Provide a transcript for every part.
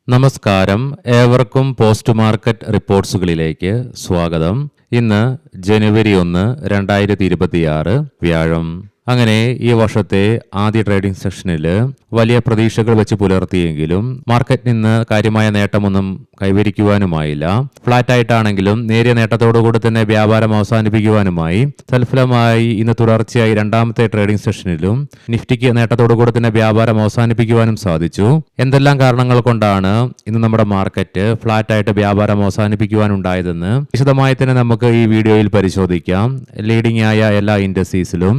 നമസ്കാരം, ഏവർക്കും post market റിപ്പോർട്ട്സുകളിലേക്ക് സ്വാഗതം. ഇന്ന് ജനുവരി 1, 2026 വ്യാഴം. അങ്ങനെ ഈ വർഷത്തെ ആദ്യ ട്രേഡിംഗ് സെഷനിൽ വലിയ പ്രതീക്ഷകൾ വെച്ച് പുലർത്തിയെങ്കിലും മാർക്കറ്റിൽ നിന്ന് കാര്യമായ നേട്ടമൊന്നും കൈവരിക്കുവാനുമായില്ല. ഫ്ലാറ്റ് ആയിട്ടാണെങ്കിലും നേരിയ നേട്ടത്തോടുകൂടി തന്നെ വ്യാപാരം അവസാനിപ്പിക്കുവാനുമായി തൽഫലമായി ഇന്ന് തുടർച്ചയായി രണ്ടാമത്തെ ട്രേഡിംഗ് സെഷനിലും നിഫ്റ്റിക്ക് നേട്ടത്തോടുകൂടി തന്നെ വ്യാപാരം അവസാനിപ്പിക്കുവാനും സാധിച്ചു. എന്തെല്ലാം കാരണങ്ങൾ കൊണ്ടാണ് ഇന്ന് നമ്മുടെ മാർക്കറ്റ് ഫ്ലാറ്റ് ആയിട്ട് വ്യാപാരം അവസാനിപ്പിക്കുവാനുണ്ടായതെന്ന് വിശദമായി തന്നെ നമുക്ക് ഈ വീഡിയോയിൽ പരിശോധിക്കാം. ലീഡിംഗ് ആയ എല്ലാ ഇൻഡസ്ട്രീസിലും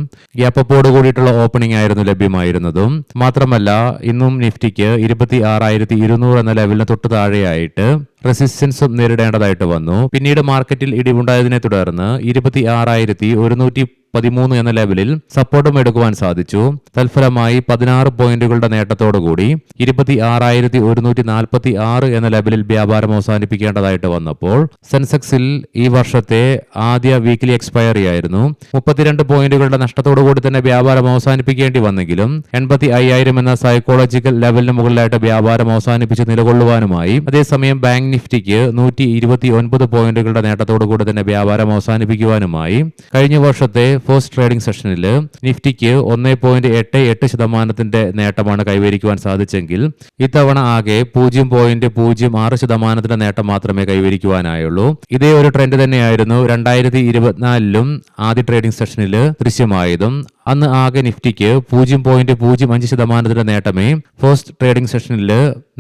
ഗ്യാപ്പോട് കൂടിയിട്ടുള്ള ഓപ്പണിംഗ് ആയിരുന്നു ലഭ്യമായിരുന്നതും. മാത്രമല്ല ഇന്നും നിഫ്റ്റിക്ക് 26,200 എന്ന ലെവലിന് തൊട്ട് താഴെയായിട്ട് റെസിസ്റ്റൻസും നേരിടേണ്ടതായിട്ട് വന്നു. പിന്നീട് മാർക്കറ്റിൽ ഇടിവുണ്ടായതിനെ തുടർന്ന് 26,113 എന്ന ലെവലിൽ സപ്പോർട്ടും എടുക്കുവാൻ സാധിച്ചു. തൽഫലമായി 16 പോയിന്റുകളുടെ നേട്ടത്തോടുകൂടി 26,146 എന്ന ലെവലിൽ വ്യാപാരം അവസാനിപ്പിക്കേണ്ടതായിട്ട് വന്നപ്പോൾ സെൻസെക്സിൽ ഈ വർഷത്തെ ആദ്യ വീക്കിലി എക്സ്പയറി ആയിരുന്നു. 32 പോയിന്റുകളുടെ നഷ്ടത്തോടുകൂടി തന്നെ വ്യാപാരം അവസാനിപ്പിക്കേണ്ടി വന്നെങ്കിലും 85,000 എന്ന സൈക്കോളജിക്കൽ ലെവലിന് മുകളിലായിട്ട് വ്യാപാരം അവസാനിപ്പിച്ച് നിലകൊള്ളുവാനുമായി അതേസമയം ബാങ്ക് നിഫ്റ്റിക്ക് 129 പോയിന്റുകളുടെ നേട്ടത്തോടുകൂടി തന്നെ വ്യാപാരം അവസാനിപ്പിക്കുവാനുമായി കഴിഞ്ഞ വർഷത്തെ ഫസ്റ്റ് ട്രേഡിംഗ് സെഷനിൽ നിഫ്റ്റിക്ക് 1.88% നേട്ടമാണ് കൈവരിക്കുവാൻ സാധിച്ചെങ്കിൽ ഇത്തവണ ആകെ 0.06% നേട്ടം മാത്രമേ കൈവരിക്കുവാനായുള്ളൂ. ഇതേ ഒരു ട്രെൻഡ് തന്നെയായിരുന്നു 2024 ആദ്യ ട്രേഡിംഗ് സെഷനിൽ ദൃശ്യമായതും. അന്ന് ആകെ നിഫ്റ്റിക്ക് 0.05% നേട്ടമേ ഫസ്റ്റ് ട്രേഡിംഗ് സെഷനിൽ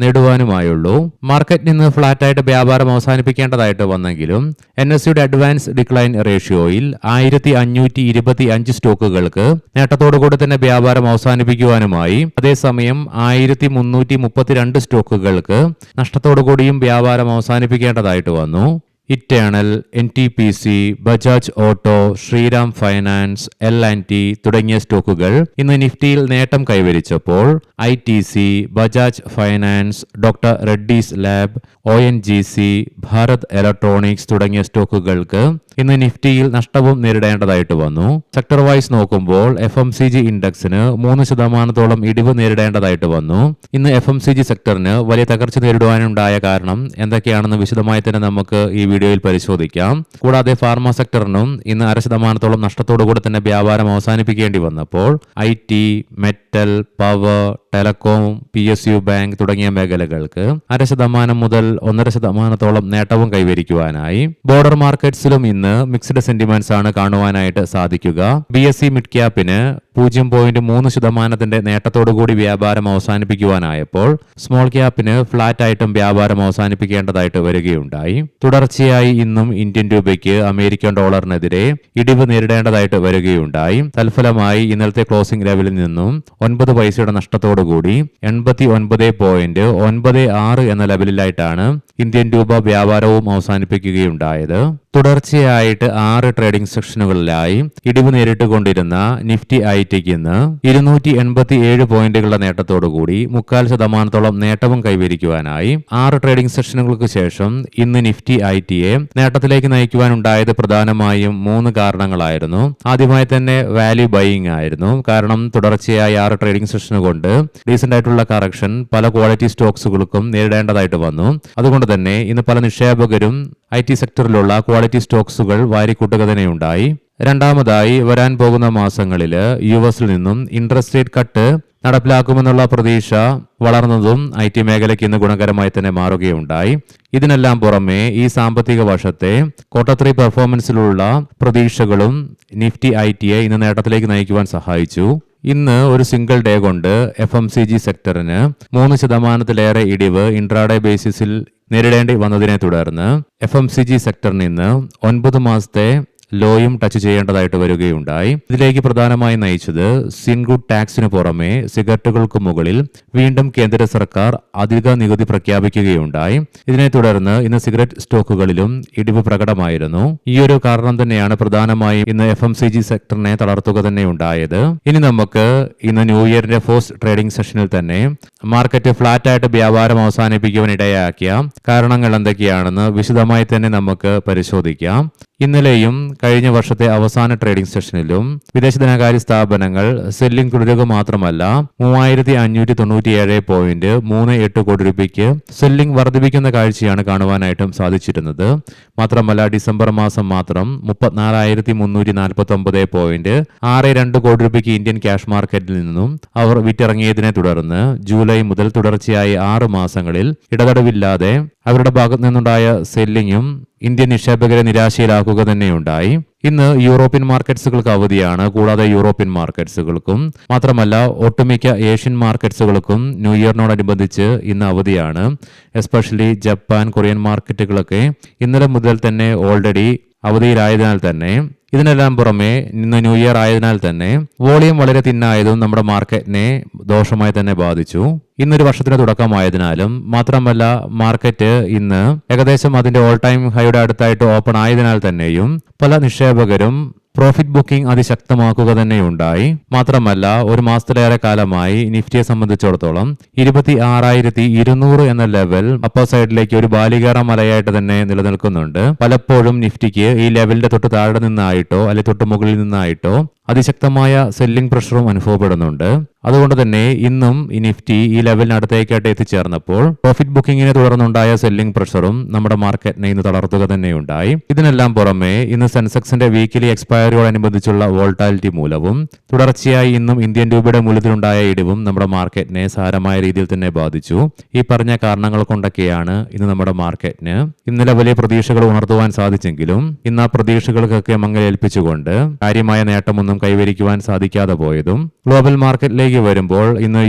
നേടുവാനുമായുള്ളൂ. മാർക്കറ്റിൽ നിന്ന് ഫ്ലാറ്റായിട്ട് വ്യാപാരം അവസാനിപ്പിക്കേണ്ടതായിട്ട് വന്നെങ്കിലും NSEയുടെ അഡ്വാൻസ് ഡിക്ലൈൻ റേഷ്യോയിൽ 1525 സ്റ്റോക്കുകൾക്ക് നേട്ടത്തോടുകൂടി തന്നെ വ്യാപാരം അവസാനിപ്പിക്കുവാനുമായി അതേസമയം 1332 സ്റ്റോക്കുകൾക്ക് നഷ്ടത്തോടുകൂടിയും വ്യാപാരം അവസാനിപ്പിക്കേണ്ടതായിട്ട് വന്നു. Eternal, NTPC, Bajaj auto, Shriram finance, L&T തുടങ്ങിയ സ്റ്റോക്കുകൾ ഇന്ന് നിഫ്റ്റിയിൽ നേട്ടം കൈവരിച്ചപ്പോൾ ITC, Bajaj finance, doctor Reddy's lab, ONGC, Bharat electronics തുടങ്ങിയ സ്റ്റോക്കുകൾക്ക് ഇന്ന് നിഫ്റ്റിയിൽ നഷ്ടവും നേരിടേണ്ടതായിട്ട് വന്നു. സെക്ടർ വൈസ് നോക്കുമ്പോൾ FMCG ഇൻഡെക്സിന് 3% ഇടിവ് നേരിടേണ്ടതായിട്ട് വന്നു. ഇന്ന് FMCG സെക്ടറിന് വലിയ തകർച്ച നേരിടുവാനുണ്ടായ കാരണം എന്തൊക്കെയാണെന്ന് വിശദമായി തന്നെ നമുക്ക് ഈ വീഡിയോയിൽ പരിശോധിക്കാം. കൂടാതെ ഫാർമ സെക്ടറിനും ഇന്ന് 0.5% നഷ്ടത്തോടുകൂടി തന്നെ വ്യാപാരം അവസാനിപ്പിക്കേണ്ടി വന്നപ്പോൾ IT, metal, power, telecom, PSU bank തുടങ്ങിയ മേഖലകൾക്ക് 0.5% മുതൽ 1.5% നേട്ടവും കൈവരിക്കുവാനായി. ബോർഡർ മാർക്കറ്റ്സിലും ഇന്ന് മിക്സ്ഡ് സെന്റിമെന്റ്സ് ആണ് കാണുവാനായിട്ട് സാധിക്കുക. BSE മിഡ് ക്യാപ്പിന് 0.3% നേട്ടത്തോടുകൂടി വ്യാപാരം അവസാനിപ്പിക്കുവാനായപ്പോൾ സ്മോൾ ക്യാപ്പിന് ഫ്ലാറ്റ് ആയിട്ടും വ്യാപാരം അവസാനിപ്പിക്കേണ്ടതായിട്ട് വരികയുണ്ടായി. തുടർച്ചയായി ഇന്നും ഇന്ത്യൻ രൂപയ്ക്ക് അമേരിക്കൻ ഡോളറിനെതിരെ ഇടിവ് നേരിടേണ്ടതായിട്ട് വരികയുണ്ടായി. തൽഫലമായി ഇന്നലത്തെ ക്ലോസിംഗ് ലെവലിൽ നിന്നും 9 പൈസയുടെ നഷ്ടത്തോടുകൂടി 89.96 എന്ന ലെവലിലായിട്ടാണ് ഇന്ത്യൻ രൂപ വ്യാപാരവും അവസാനിപ്പിക്കുകയുണ്ടായത്. തുടർച്ചയായിട്ട് 6 ട്രേഡിംഗ് സെഷനുകളിലായി ഇടിവ് നേരിട്ടുകൊണ്ടിരുന്ന നിഫ്റ്റി ഐടിക്ക് ഇന്ന് 287 പോയിന്റുകളുടെ നേട്ടത്തോടുകൂടി 0.25% നേട്ടവും കൈവരിക്കുവാനായി. 6 ട്രേഡിംഗ് സെഷനുകൾക്ക് ശേഷം ഇന്ന് നിഫ്റ്റി ഐടിയെ നേട്ടത്തിലേക്ക് നയിക്കുവാനുണ്ടായത് പ്രധാനമായും 3 കാരണങ്ങളായിരുന്നു. ആദ്യമായി തന്നെ വാല്യൂ ബൈയിങ് ആയിരുന്നു. കാരണം തുടർച്ചയായി 6 ട്രേഡിംഗ് സെഷന് കൊണ്ട് ഡീസന്റ് ആയിട്ടുള്ള കറക്ഷൻ പല ക്വാളിറ്റി സ്റ്റോക്സുകൾക്കും നേരിടേണ്ടതായിട്ട് വന്നു. അതുകൊണ്ട് തന്നെ ഇന്ന് പല നിക്ഷേപകരും IT സെക്ടറിലുള്ള ക്വാളിറ്റി സ്റ്റോക്സുകൾ വാരിക്കൂട്ടുക തന്നെയുണ്ടായി. രണ്ടാമതായി വരാൻ പോകുന്ന മാസങ്ങളിൽ US നിന്നും ഇൻട്രസ്റ്റ് റേറ്റ് കട്ട് നടപ്പിലാക്കുമെന്നുള്ള പ്രതീക്ഷ വളർന്നതും IT മേഖലയ്ക്ക് ഇന്ന് ഗുണകരമായി തന്നെ മാറുകയുണ്ടായി. ഇതിനെല്ലാം പുറമെ ഈ സാമ്പത്തിക വർഷത്തെ Q3 പെർഫോമൻസിലുള്ള പ്രതീക്ഷകളും നിഫ്റ്റി ഐടിയെ ഇന്ന് നേട്ടത്തിലേക്ക് നയിക്കുവാൻ സഹായിച്ചു. ഇന്ന് ഒരു സിംഗിൾ ഡേ കൊണ്ട് FMCG സെക്ടറിന് 3% ഇടിവ് ഇൻട്രാഡേ ബേസിസിൽ നേരിടേണ്ടി വന്നതിനെ തുടർന്ന് FMCG സെക്ടറിൽ നിന്ന് 9 മാസത്തെ ലോയും ടച്ച് ചെയ്യേണ്ടതായിട്ട് വരികയുണ്ടായി. ഇതിലേക്ക് പ്രധാനമായി നയിച്ചത് സിൻഗുഡ് ടാക്സിന് പുറമെ സിഗരറ്റുകൾക്ക് മുകളിൽ വീണ്ടും കേന്ദ്ര സർക്കാർ അധിക നികുതി പ്രഖ്യാപിക്കുകയുണ്ടായി. ഇതിനെ തുടർന്ന് ഇന്ന് സിഗരറ്റ് സ്റ്റോക്കുകളിലും ഇടിവ് പ്രകടമായിരുന്നു. ഈ ഒരു കാരണം തന്നെയാണ് പ്രധാനമായും ഇന്ന് FMCG സെക്ടറിനെ തളർത്തുക തന്നെ ഉണ്ടായത്. ഇനി നമുക്ക് ഇന്ന് ന്യൂ ഇയറിന്റെ ഫസ്റ്റ് ട്രേഡിംഗ് സെഷനിൽ തന്നെ മാർക്കറ്റ് ഫ്ലാറ്റ് ആയിട്ട് വ്യാപാരം അവസാനിപ്പിക്കുവാൻ ഇടയാക്കിയ കാരണങ്ങൾ എന്തൊക്കെയാണെന്ന് വിശദമായി തന്നെ നമുക്ക് പരിശോധിക്കാം. ഇന്നലെയും കഴിഞ്ഞ വർഷത്തെ അവസാന ട്രേഡിംഗ് സെഷനിലും വിദേശ ധനകാര്യ സ്ഥാപനങ്ങൾ സെല്ലിംഗ് തുടരുക മാത്രമല്ല 3597.38 കോടി രൂപയ്ക്ക് സെല്ലിംഗ് വർദ്ധിപ്പിക്കുന്ന കാഴ്ചയാണ് കാണുവാനായിട്ടും സാധിച്ചിരുന്നത്. മാത്രമല്ല ഡിസംബർ മാസം മാത്രം 34,349.62 കോടി രൂപയ്ക്ക് ഇന്ത്യൻ ക്യാഷ് മാർക്കറ്റിൽ നിന്നും അവർ വിറ്റിറങ്ങിയതിനെ തുടർന്ന് ജൂലൈ മുതൽ തുടർച്ചയായി 6 മാസങ്ങളിൽ ഇടതടവില്ലാതെ അവരുടെ ഭാഗത്തു നിന്നുണ്ടായ സെല്ലിങ്ങും ഇന്ത്യൻ നിക്ഷേപകരെ നിരാശയിലാക്കുക തന്നെയുണ്ടായി. ഇന്ന് യൂറോപ്യൻ മാർക്കറ്റ്സുകൾക്ക് അവധിയാണ്. കൂടാതെ യൂറോപ്യൻ മാർക്കറ്റ്സുകൾക്കും മാത്രമല്ല ഒട്ടുമിക്ക ഏഷ്യൻ മാർക്കറ്റ്സുകൾക്കും ന്യൂ ഇയറിനോടനുബന്ധിച്ച് ഇന്ന് അവധിയാണ്. എസ്പെഷ്യലി ജപ്പാൻ, കൊറിയൻ മാർക്കറ്റുകളൊക്കെ ഇന്നലെ മുതൽ തന്നെ ഓൾറെഡി അവധിയിലായതിനാൽ തന്നെ ഇതിനെല്ലാം പുറമെ ഇന്ന് ന്യൂ ഇയർ ആയതിനാൽ തന്നെ വോളിയം വളരെ തിന്നായതും നമ്മുടെ മാർക്കറ്റിനെ ദോഷമായി തന്നെ ബാധിച്ചു. ഇന്നൊരു വർഷത്തിന് തുടക്കമായതിനാലും മാത്രമല്ല മാർക്കറ്റ് ഇന്ന് ഏകദേശം അതിന്റെ ഓൾ ടൈം ഹൈയുടെ അടുത്തായിട്ട് ഓപ്പൺ ആയതിനാൽ തന്നെയും പല നിക്ഷേപകരും പ്രോഫിറ്റ് ബുക്കിംഗ് അതിശക്തമാക്കുക തന്നെയുണ്ടായി. മാത്രമല്ല ഒരു മാസത്തിലേറെ കാലമായി നിഫ്റ്റിയെ സംബന്ധിച്ചിടത്തോളം 26,200 എന്ന ലെവൽ അപ്പർ സൈഡിലേക്ക് ഒരു ബാലികേറ മലയായിട്ട് തന്നെ നിലനിൽക്കുന്നുണ്ട്. പലപ്പോഴും നിഫ്റ്റിക്ക് ഈ ലെവലിന്റെ തൊട്ട് താഴെ നിന്നായിട്ടോ അല്ലെങ്കിൽ തൊട്ട് മുകളിൽ നിന്നായിട്ടോ അതിശക്തമായ സെല്ലിംഗ് പ്രഷറും അനുഭവപ്പെടുന്നുണ്ട്. അതുകൊണ്ട് തന്നെ ഇന്നും ഈ നിഫ്റ്റി ഈ ലെവലിനടുത്തേക്കായിട്ട് എത്തിച്ചേർന്നപ്പോൾ പ്രോഫിറ്റ് ബുക്കിങ്ങിനെ തുടർന്നുണ്ടായ സെല്ലിംഗ് പ്രഷറും നമ്മുടെ മാർക്കറ്റിനെ ഇന്ന് തളർത്തുക തന്നെയുണ്ടായി. ഇതിനെല്ലാം പുറമെ ഇന്ന് സെൻസെക്സിന്റെ വീക്കിലി എക്സ്പയറിയോടനുബന്ധിച്ചുള്ള വോൾട്ടാലിറ്റി മൂലവും തുടർച്ചയായി ഇന്നും ഇന്ത്യൻ രൂപയുടെ മൂല്യത്തിലുണ്ടായ ഇടിവും നമ്മുടെ മാർക്കറ്റിനെ സാരമായ രീതിയിൽ തന്നെ ബാധിച്ചു. ഈ പറഞ്ഞ കാരണങ്ങൾ കൊണ്ടൊക്കെയാണ് ഇന്ന് നമ്മുടെ മാർക്കറ്റിന് ഇന്നലെ വലിയ പ്രതീക്ഷകൾ ഉണർത്തുവാൻ സാധിച്ചെങ്കിലും ഇന്ന് ആ പ്രതീക്ഷകൾക്കൊക്കെ മങ്ങലേൽപ്പിച്ചുകൊണ്ട് കാര്യമായ നേട്ടമൊന്നും കൈവരിക്കുവാൻ സാധിക്കാതെ പോയതും. ഗ്ലോബൽ മാർക്കറ്റിലേക്ക് വരുമ്പോൾ ഇന്ന്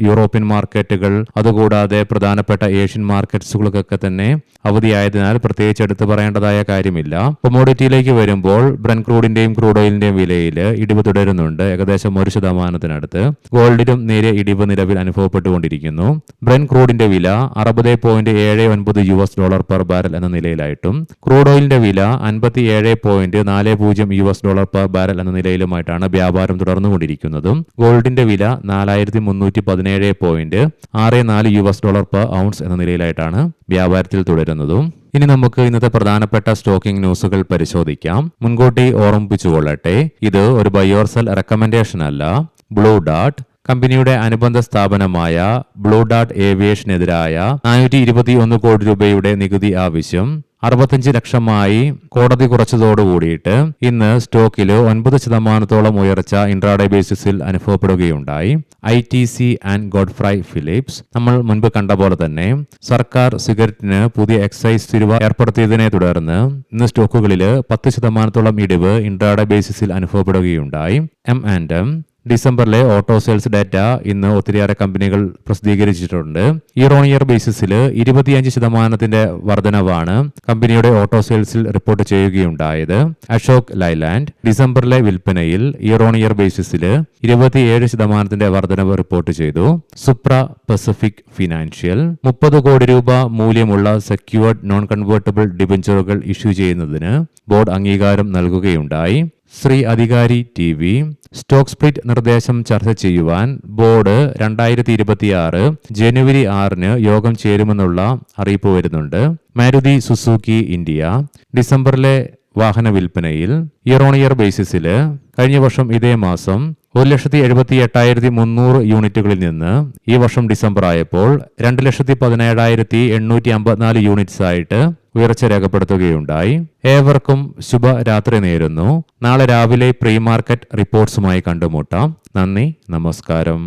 യൂറോപ്യൻ മാർക്കറ്റുകൾ അതുകൂടാതെ പ്രധാനപ്പെട്ട ഏഷ്യൻ മാർക്കറ്റ്സുകൾക്കൊക്കെ തന്നെ അവധിയായതിനാൽ പ്രത്യേകിച്ച് എടുത്തു പറയേണ്ടതായ കാര്യമില്ല. കൊമോഡിറ്റിയിലേക്ക് വരുമ്പോൾ ബ്രന്റ് ക്രൂഡിന്റെയും ക്രൂഡ് ഓയിലിന്റെയും വിലയിൽ ഇടിവ് തുടരുന്നുണ്ട്. ഏകദേശം 1% ഗോൾഡിലും നേരിയ ഇടിവ് നിലവിൽ അനുഭവപ്പെട്ടുകൊണ്ടിരിക്കുന്നു. ബ്രന്റ് ക്രൂഡിന്റെ വില $60.79 പെർ ബാരൽ എന്ന നിലയിലായിട്ടും ക്രൂഡ് ഓയിലിന്റെ വില $57.40 പെർ ബാരൽ എന്ന നിലയിലുമായിട്ടാണ് വ്യാപാരം തുടർന്നുകൊണ്ടിരിക്കുന്നതും. ഗോൾഡിന്റെ വില $4,317.64 പെർ ഔൺസ് എന്ന നിലയിലായിട്ടാണ് വ്യാപാരത്തിൽ തുടരുന്നതും. ഇനി നമുക്ക് ഇന്നത്തെ പ്രധാനപ്പെട്ട സ്റ്റോക്കിംഗ് ന്യൂസുകൾ പരിശോധിക്കാം. മുൻകൂട്ടി ഓർമ്മിപ്പിച്ചുകൊള്ളട്ടെ, ഇത് ഒരു ബൈ ഓർ സെൽ റെക്കമെൻഡേഷൻ അല്ല. ബ്ലൂ ഡാർട്ട് കമ്പനിയുടെ അനുബന്ധ സ്ഥാപനമായ ബ്ലൂ ഡാർട്ട് ഏവിയേഷനെതിരായ 421 കോടി രൂപയുടെ നികുതി ആവശ്യം 65 ലക്ഷമായി കോടതി കുറച്ചതോടുകൂടിയിട്ട് ഇന്ന് സ്റ്റോക്കിൽ 9% ഉയർച്ച ഇൻട്രാഡേ ബേസിസിൽ അനുഭവപ്പെടുകയുണ്ടായി. ITC ആൻഡ് ഗോഡ്ഫ്രൈ ഫിലിപ്സ് നമ്മൾ മുൻപ് കണ്ട പോലെ തന്നെ സർക്കാർ സിഗരറ്റിന് പുതിയ എക്സൈസ് തീരുവ ഏർപ്പെടുത്തിയതിനെ തുടർന്ന് ഇന്ന് സ്റ്റോക്കുകളിൽ 10% ഇടിവ് ഇൻട്രാഡേ ബേസിസിൽ അനുഭവപ്പെടുകയുണ്ടായി. M&M ഡിസംബറിലെ ഓട്ടോ സെയിൽസ് ഡാറ്റ ഇന്ന് ഒത്തിരിയേറെ കമ്പനികൾ പ്രസിദ്ധീകരിച്ചിട്ടുണ്ട്. ഇയർ ഓൺ ഇയർ ബേസിസിൽ 25% വർധനവാണ് കമ്പനിയുടെ ഓട്ടോ സെയിൽസിൽ റിപ്പോർട്ട് ചെയ്യുകയുണ്ടായത്. അശോക് ലൈലാൻഡ് ഡിസംബറിലെ വിൽപ്പനയിൽ ഇയർ ഓൺ ഇയർ ബേസിസിൽ 27% വർധനവ് റിപ്പോർട്ട് ചെയ്തു. സുപ്ര പസഫിക് ഫിനാൻഷ്യൽ 30 കോടി രൂപ മൂല്യമുള്ള സെക്യൂർഡ് നോൺ കൺവേർട്ടബിൾ ഡിബഞ്ചറുകൾ ഇഷ്യൂ ചെയ്യുന്നതിന് ബോർഡ് അംഗീകാരം നൽകുകയുണ്ടായി. ശ്രീ അധികാരി TV സ്റ്റോക്ക് സ്പ്ലിറ്റ് നിർദ്ദേശം ചർച്ച ചെയ്യുവാൻ ബോർഡ് 2026 ജനുവരി 6 യോഗം ചേരുമെന്നുള്ള അറിയിപ്പ് വരുന്നുണ്ട്. മാരുതി സുസുക്കി ഇന്ത്യ ഡിസംബറിലെ വാഹന വിൽപ്പനയിൽ ഇയർ ഓൺ ഇയർ ബേസിസിൽ കഴിഞ്ഞ വർഷം ഇതേ മാസം 1,78,300 യൂണിറ്റുകളിൽ നിന്ന് ഈ വർഷം ഡിസംബർ ആയപ്പോൾ 2,17,854 യൂണിറ്റ്സ് ആയിട്ട് ഉയർച്ച രേഖപ്പെടുത്തുകയുണ്ടായി. ഏവർക്കും ശുഭരാത്രി നേരുന്നു. നാളെ രാവിലെ പ്രീ മാർക്കറ്റ് റിപ്പോർട്ട്സുമായി കണ്ടുമുട്ടാം. നന്ദി, നമസ്കാരം.